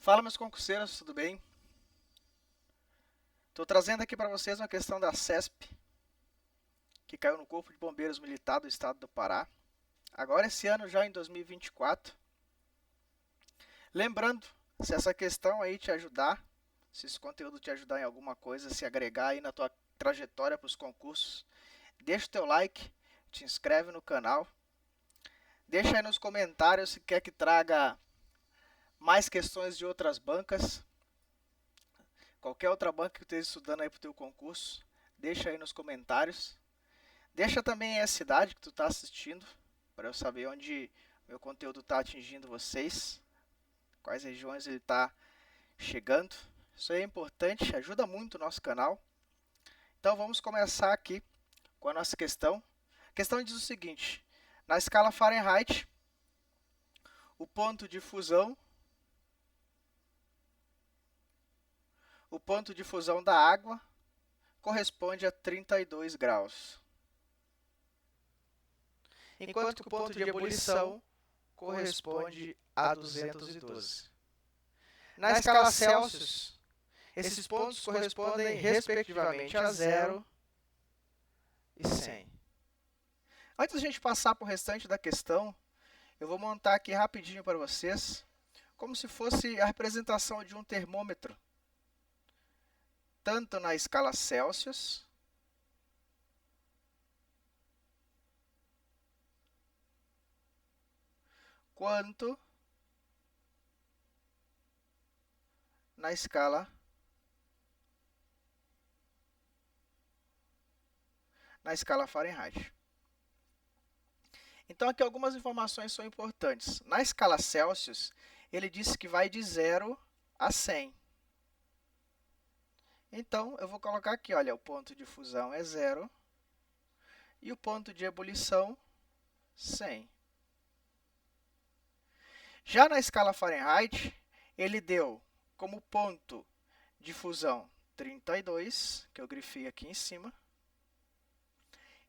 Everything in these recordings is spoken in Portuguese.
Fala, meus concurseiros, tudo bem? Estou trazendo aqui para vocês uma questão da CESP, que caiu no Corpo de Bombeiros Militar do Estado do Pará. Agora esse ano, já em 2024. Lembrando, se essa questão aí te ajudar, se esse conteúdo te ajudar em alguma coisa, se agregar aí na tua trajetória para os concursos, deixa o teu like, te inscreve no canal. Deixa aí nos comentários se quer que traga mais questões de outras bancas. Qualquer outra banca que esteja estudando aí para o teu concurso, deixa aí nos comentários. Deixa também aí a cidade que tu está assistindo, para eu saber onde meu conteúdo está atingindo vocês, quais regiões ele está chegando. Isso aí é importante, ajuda muito o nosso canal. Então vamos começar aqui com a nossa questão. A questão diz o seguinte: na escala Fahrenheit, o ponto de fusão da água corresponde a 32 graus. Enquanto que o ponto de ebulição corresponde a 212. Na escala Celsius, esses pontos correspondem respectivamente a 0 e 100. Antes da gente passar para o restante da questão, eu vou montar aqui rapidinho para vocês, como se fosse a representação de um termômetro, tanto na escala Celsius, quanto na escala Fahrenheit. Então, aqui algumas informações são importantes. Na escala Celsius, ele disse que vai de 0 a 100. Então, eu vou colocar aqui, olha, o ponto de fusão é 0 e o ponto de ebulição, 100. Já na escala Fahrenheit, ele deu como ponto de fusão 32, que eu grifei aqui em cima,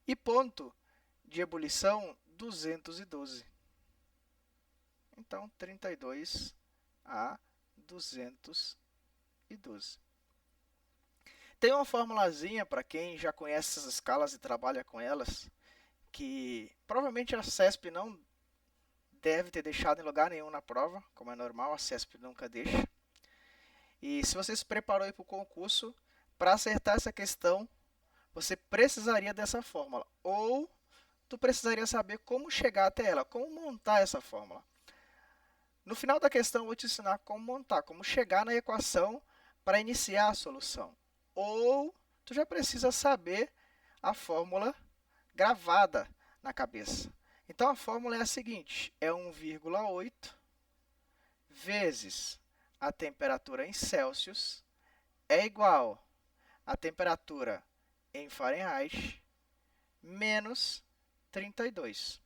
e ponto de ebulição 212. Então, 32 a 212. Tem uma formulazinha para quem já conhece essas escalas e trabalha com elas, que provavelmente a CESP não deve ter deixado em lugar nenhum na prova, como é normal, a CESP nunca deixa. E se você se preparou para o concurso, para acertar essa questão, você precisaria dessa fórmula, ou tu precisaria saber como chegar até ela, como montar essa fórmula. No final da questão, eu vou te ensinar como montar, como chegar na equação para iniciar a solução. Ou tu já precisa saber a fórmula gravada na cabeça. Então, a fórmula é a seguinte: é 1,8 vezes a temperatura em Celsius é igual a temperatura em Fahrenheit menos 32.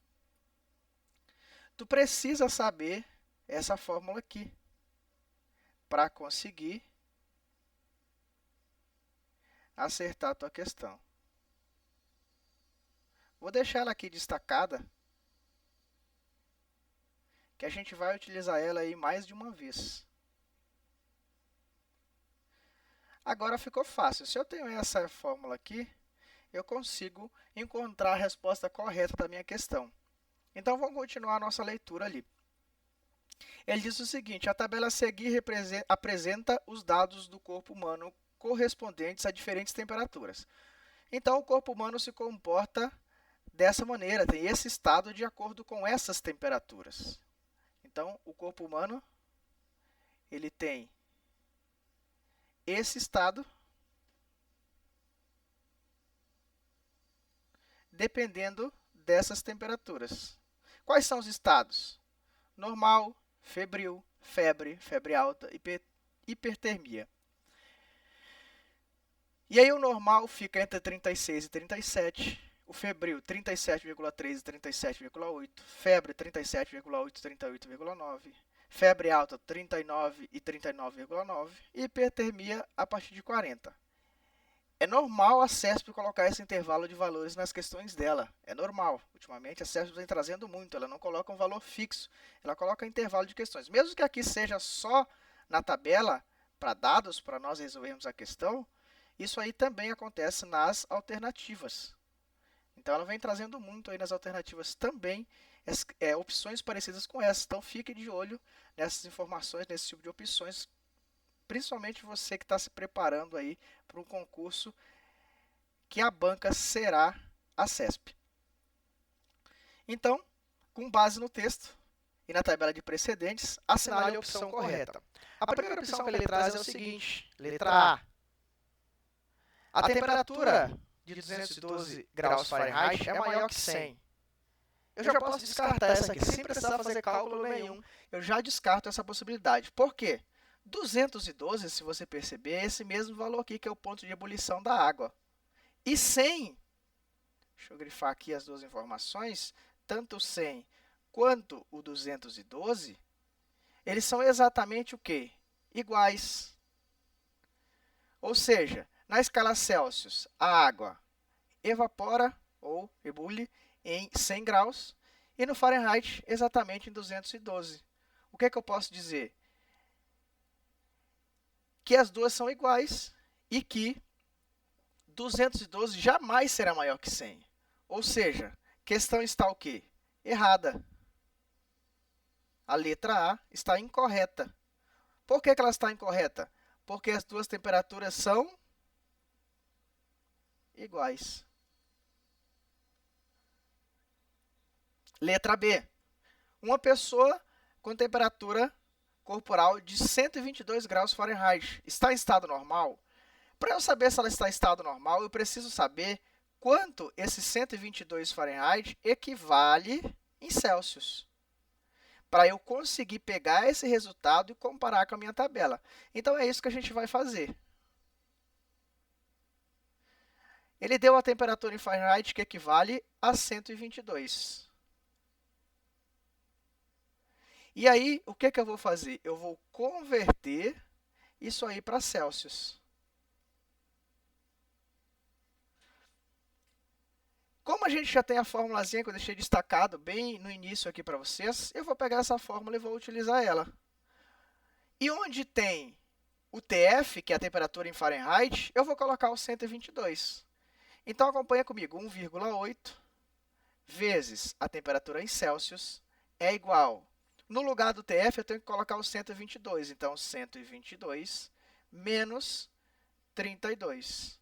Tu precisa saber essa fórmula aqui para conseguir acertar a tua questão. Vou deixar ela aqui destacada, que a gente vai utilizar ela aí mais de uma vez. Agora ficou fácil. Se eu tenho essa fórmula aqui, eu consigo encontrar a resposta correta da minha questão. Então, vamos continuar a nossa leitura ali. Ele diz o seguinte: a tabela a seguir apresenta os dados do corpo humano correspondentes a diferentes temperaturas. Então, o corpo humano se comporta dessa maneira, tem esse estado de acordo com essas temperaturas. Então, o corpo humano ele tem esse estado dependendo dessas temperaturas. Quais são os estados? Normal, febril, febre alta, hipertermia. E aí o normal fica entre 36 e 37, o febril 37,3 e 37,8, febre 37,8 e 38,9, febre alta 39 e 39,9 e hipertermia a partir de 40. É normal a CESP colocar esse intervalo de valores nas questões dela. É normal. Ultimamente a CESP vem trazendo muito. Ela não coloca um valor fixo. Ela coloca intervalo de questões. Mesmo que aqui seja só na tabela, para dados, para nós resolvermos a questão, isso aí também acontece nas alternativas. Então, ela vem trazendo muito aí nas alternativas também opções parecidas com essa. Então, fique de olho nessas informações, nesse tipo de opções, principalmente você que está se preparando aí para um concurso que a banca será a CESP. Então, com base no texto e na tabela de precedentes, assinale a opção correta. A primeira opção que ele traz é o seguinte, letra A. A temperatura de 212 graus Fahrenheit é maior que 100. Eu já posso descartar essa aqui, sem precisar fazer cálculo nenhum. Eu já descarto essa possibilidade. Por quê? 212, se você perceber, é esse mesmo valor aqui, que é o ponto de ebulição da água. E 100, deixa eu grifar aqui as duas informações, tanto o 100 quanto o 212, eles são exatamente o quê? Iguais. Ou seja, na escala Celsius, a água evapora ou ebule em 100 graus e no Fahrenheit exatamente em 212. O que é que eu posso dizer? Que as duas são iguais e que 212 jamais será maior que 100. Ou seja, questão está o quê? Errada. A letra A está incorreta. Por que ela está incorreta? Porque as duas temperaturas são iguais. Letra B. Uma pessoa com temperatura corporal de 122 graus Fahrenheit está em estado normal? Para eu saber se ela está em estado normal, eu preciso saber quanto esse 122 Fahrenheit equivale em Celsius, para eu conseguir pegar esse resultado e comparar com a minha tabela. Então, é isso que a gente vai fazer. Ele deu a temperatura em Fahrenheit que equivale a 122. E aí, o que eu vou fazer? Eu vou converter isso aí para Celsius. Como a gente já tem a formulazinha que eu deixei destacado bem no início aqui para vocês, eu vou pegar essa fórmula e vou utilizar ela. E onde tem o TF, que é a temperatura em Fahrenheit, eu vou colocar o 122. Então, acompanha comigo, 1,8 vezes a temperatura em Celsius é igual. No lugar do TF, eu tenho que colocar o 122. Então, 122 menos 32.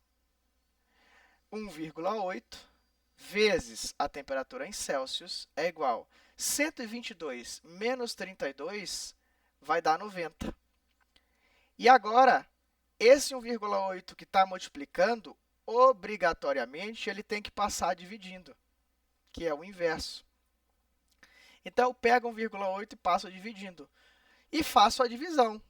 1,8 vezes a temperatura em Celsius é igual. 122 menos 32 vai dar 90. E agora, esse 1,8 que está multiplicando, obrigatoriamente, ele tem que passar dividindo, que é o inverso. Então, eu pego 1,8 e passo dividindo. E faço a divisão.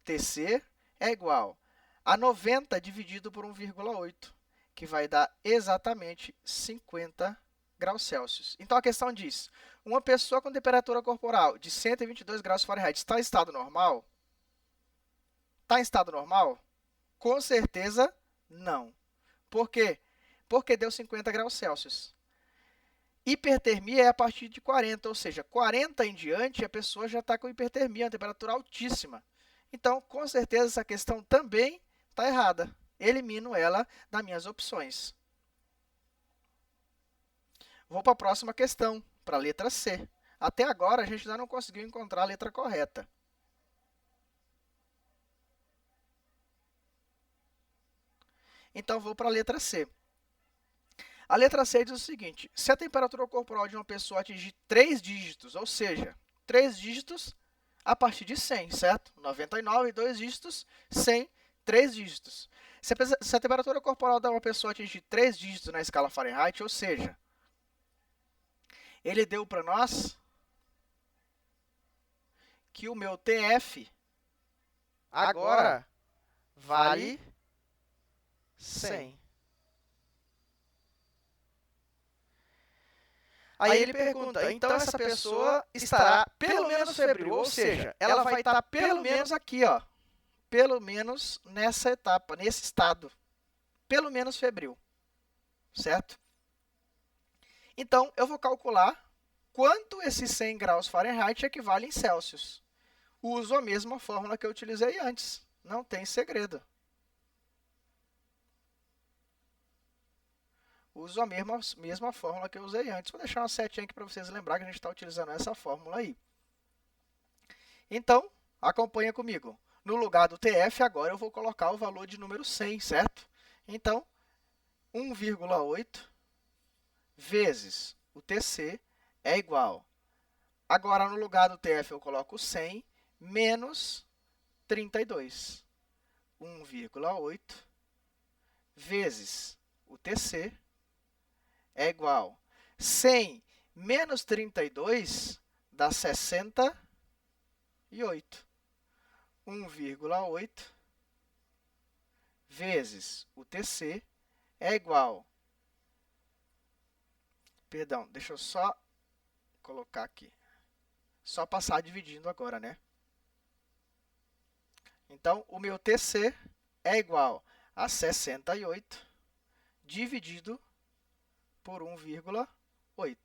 TC é igual a 90 dividido por 1,8, que vai dar exatamente 50 graus Celsius. Então, a questão diz, uma pessoa com temperatura corporal de 122 graus Fahrenheit está em estado normal? Está em estado normal? Com certeza, não. Por quê? Porque deu 50 graus Celsius. Hipertermia é a partir de 40, ou seja, 40 em diante, a pessoa já está com hipertermia, uma temperatura altíssima. Então, com certeza, essa questão também está errada. Elimino ela das minhas opções. Vou para a próxima questão, para a letra C. Até agora, a gente ainda não conseguiu encontrar a letra correta. Então, vou para a letra C. A letra C diz o seguinte, se a temperatura corporal de uma pessoa atingir 3 dígitos, ou seja, 3 dígitos a partir de 100, certo? 99, 2 dígitos, 100, 3 dígitos. Se a temperatura corporal de uma pessoa atingir 3 dígitos na escala Fahrenheit, ou seja, ele deu para nós que o meu TF agora vale 100. Aí ele pergunta, então essa pessoa estará pelo menos febril, ou seja, ela vai estar pelo menos aqui, ó, pelo menos nessa etapa, nesse estado, pelo menos febril, certo? Então, eu vou calcular quanto esses 100 graus Fahrenheit equivale em Celsius. Uso a mesma fórmula que eu utilizei antes. Não tem segredo. Uso a mesma fórmula que eu usei antes. Vou deixar uma setinha aqui para vocês lembrarem que a gente está utilizando essa fórmula aí. Então, acompanha comigo. No lugar do TF, agora eu vou colocar o valor de número 100, certo? Então, 1,8 vezes o TC é igual. Agora, no lugar do TF, eu coloco 100 menos 32. 1,8 vezes o TC é igual. 100 menos 32 dá 68. 1,8 vezes o TC é igual. Perdão, deixa eu só colocar aqui. Só passar dividindo agora, né? Então, o meu TC é igual a 68 dividido por 1,8.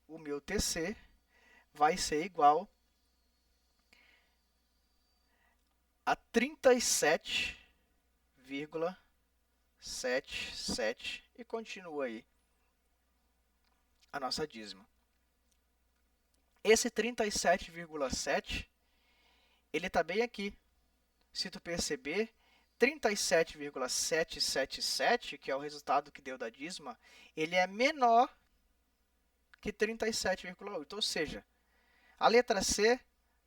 O meu TC vai ser igual a 37,77 e continua aí a nossa dízima. Esse 37,7, ele está bem aqui. Se tu perceber, 37,777, que é o resultado que deu da dízima, ele é menor que 37,8, ou seja, a letra C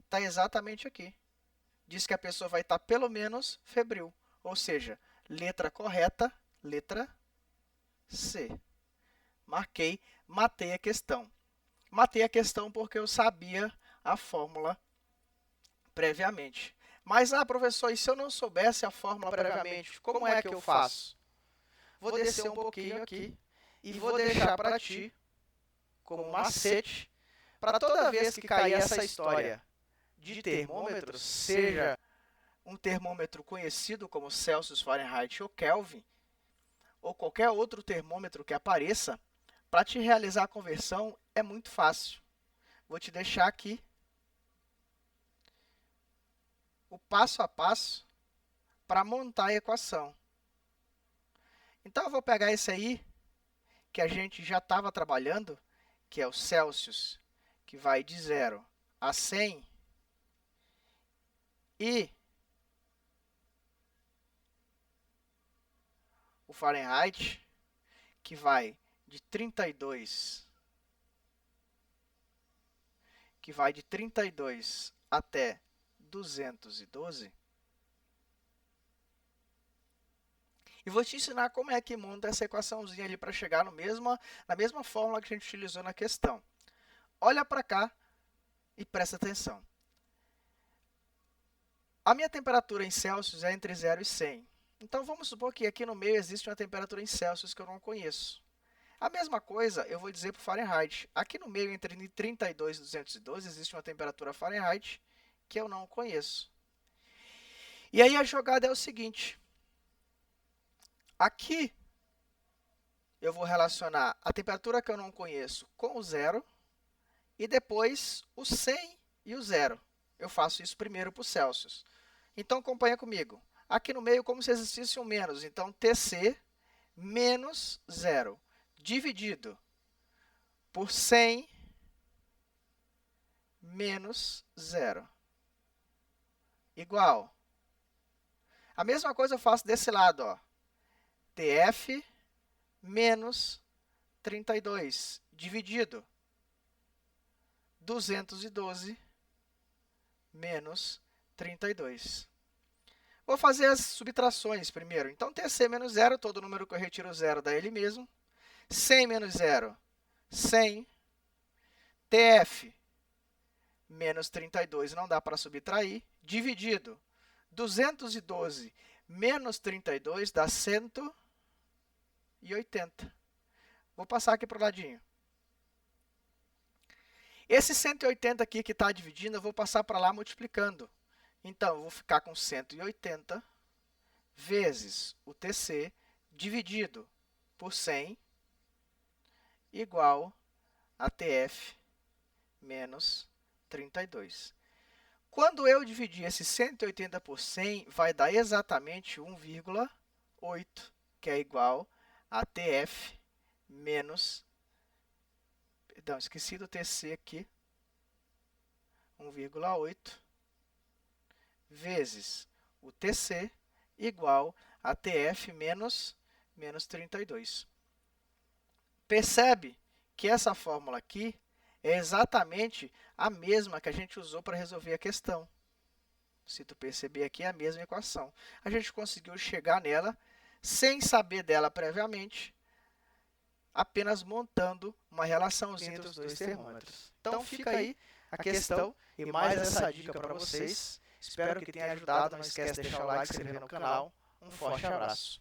está exatamente aqui. Diz que a pessoa vai estar pelo menos febril, ou seja, letra correta, letra C. Marquei, matei a questão. Matei a questão porque eu sabia a fórmula previamente. Mas, professor, e se eu não soubesse a fórmula previamente, como é que eu faço? Vou descer um pouquinho aqui e vou deixar para ti como macete, para toda vez que cair essa história de termômetro, seja um termômetro conhecido como Celsius, Fahrenheit ou Kelvin, ou qualquer outro termômetro que apareça, para te realizar a conversão é muito fácil. Vou te deixar aqui o passo a passo para montar a equação. Então, eu vou pegar esse aí, que a gente já estava trabalhando, que é o Celsius, que vai de 0 a 100, e o Fahrenheit, que vai de 32 até 212. E vou te ensinar como é que monta essa equaçãozinha ali para chegar na mesma fórmula que a gente utilizou na questão. Olha para cá e presta atenção. A minha temperatura em Celsius é entre 0 e 100. Então, vamos supor que aqui no meio existe uma temperatura em Celsius que eu não conheço. A mesma coisa eu vou dizer para o Fahrenheit. Aqui no meio, entre 32 e 212, existe uma temperatura Fahrenheit que eu não conheço. E aí a jogada é o seguinte. Aqui eu vou relacionar a temperatura que eu não conheço com o 0 e depois o 100 e o 0. Eu faço isso primeiro para o Celsius. Então, acompanha comigo. Aqui no meio, como se existisse um menos. Então, TC menos 0 dividido por 100 menos 0 igual. A mesma coisa eu faço desse lado, ó. TF menos 32 dividido 212 menos 32. Vou fazer as subtrações primeiro. Então, TC menos 0, todo número que eu retiro 0 dá ele mesmo. 100 menos 0, 100. TF menos 32 não dá para subtrair. Dividido 212 menos 32 dá 180. Vou passar aqui para o ladinho. Esse 180 aqui que está dividindo, eu vou passar para lá multiplicando. Então, eu vou ficar com 180 vezes o TC dividido por 100 igual a TF menos 32. Quando eu dividir esse 180 por 100, vai dar exatamente 1,8, que é igual a TF menos... Perdão, esqueci do TC aqui. 1,8 vezes o TC igual a TF menos 32. Percebe que essa fórmula aqui é exatamente a mesma que a gente usou para resolver a questão. Se tu perceber aqui, é a mesma equação. A gente conseguiu chegar nela sem saber dela previamente, apenas montando uma relaçãozinha entre os dois termômetros. Então, fica aí a questão e mais essa dica para vocês. Espero que tenha ajudado. Não esquece de deixar o like e se inscrever no canal. Um forte abraço.